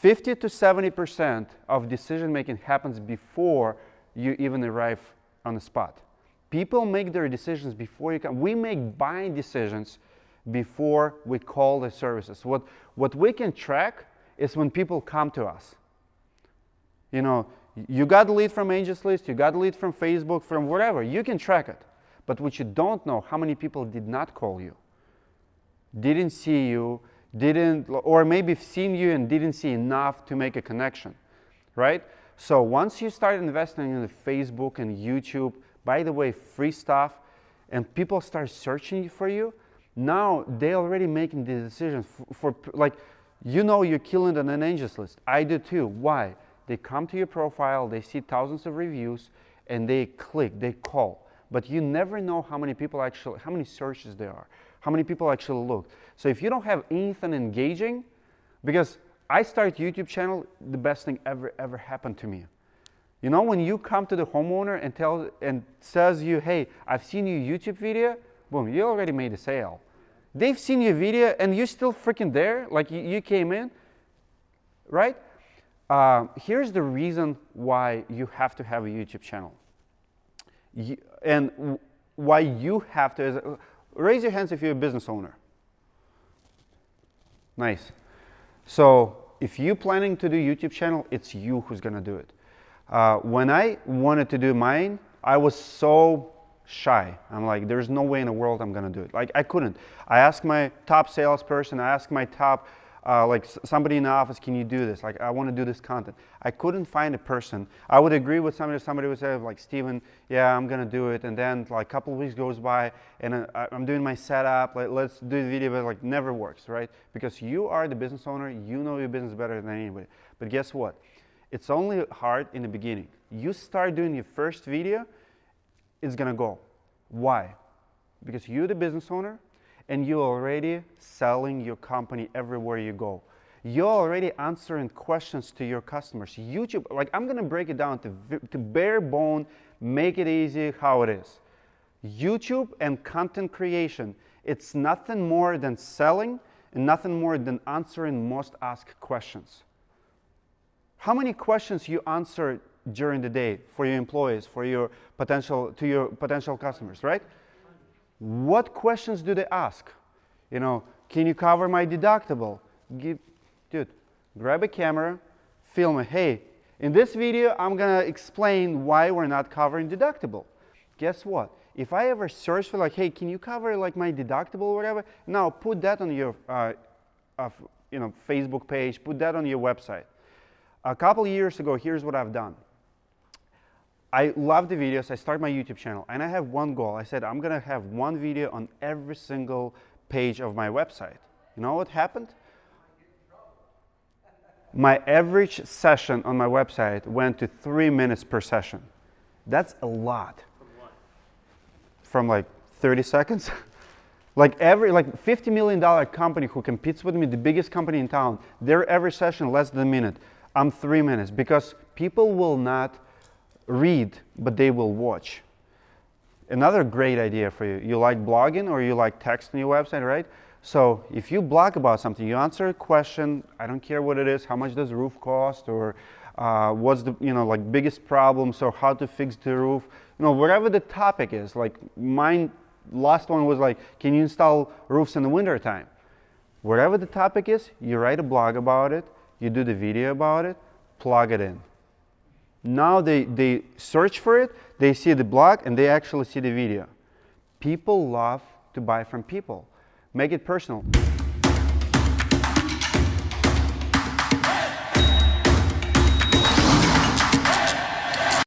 50 to 70% of decision making happens before you even arrive on the spot. People make their decisions before you come. We make buying decisions before we call the services. What we can track is when people come to us. You know, you got a lead from Angels List, you got a lead from Facebook, from wherever, you can track it. But what you don't know, how many people did not call you, didn't see you, or maybe seen you and didn't see enough to make a connection, right? So once you start investing in the Facebook and YouTube, by the way, free stuff, and people start searching for you, now they're already making the decisions for like, you know, you're killing on an Angels List. I do too. Why? They come to your profile, they see thousands of reviews, and they click, they call. But you never know how many people actually, how many searches there are, how many people actually look. So if you don't have anything engaging, because I start YouTube channel, the best thing ever happened to me. You know, when you come to the homeowner and says you, hey, I've seen your YouTube video, boom, you already made a sale. They've seen your video and you're still freaking there, like you came in, right? Here's the reason why you have to have a YouTube channel. And why you have to, raise your hands if you're a business owner. Nice. So if you're planning to do YouTube channel, it's you who's gonna do it. When I wanted to do mine, I was so shy. I'm like, there's no way in the world I'm gonna do it. Like, I couldn't. I asked my top salesperson, I asked my top, like somebody in the office, can you do this? Like, I want to do this content. I couldn't find a person. I would agree with somebody would say, like, Steven, yeah, I'm gonna do it. And then like a couple of weeks goes by and I'm doing my setup, like, let's do the video, but like never works, right? Because you are the business owner, you know your business better than anybody. But guess what? It's only hard in the beginning. You start doing your first video, it's gonna go. Why? Because you're the business owner and you're already selling your company everywhere you go. You're already answering questions to your customers. YouTube, like, I'm gonna break it down to bare bone, make it easy how it is. YouTube and content creation, it's nothing more than selling and nothing more than answering most asked questions. How many questions you answer during the day for your employees, for your potential customers, right? What questions do they ask? You know, can you cover my deductible? Dude, grab a camera, film it. Hey, in this video, I'm gonna explain why we're not covering deductible. Guess what? If I ever search for like, hey, can you cover like my deductible or whatever? Now put that on your Facebook page, put that on your website. A couple of years ago, here's what I've done. I love the videos. I started my YouTube channel and I have one goal. I said, I'm gonna have one video on every single page of my website. You know what happened? My average session on my website went to 3 minutes per session. That's a lot. From what? From like 30 seconds. Like $50 million company who competes with me, the biggest company in town, their average session less than a minute. I'm 3 minutes because people will not read, but they will watch. Another great idea for you. You like blogging or you like text on your website, right? So if you blog about something, you answer a question, I don't care what it is, how much does the roof cost, or what's the like biggest problems, or how to fix the roof, whatever the topic is. Like mine, last one was like, can you install roofs in the winter time? Whatever the topic is, you write a blog about it, you do the video about it, plug it in. Now they search for it, they see the blog, and they actually see the video. People love to buy from people. Make it personal.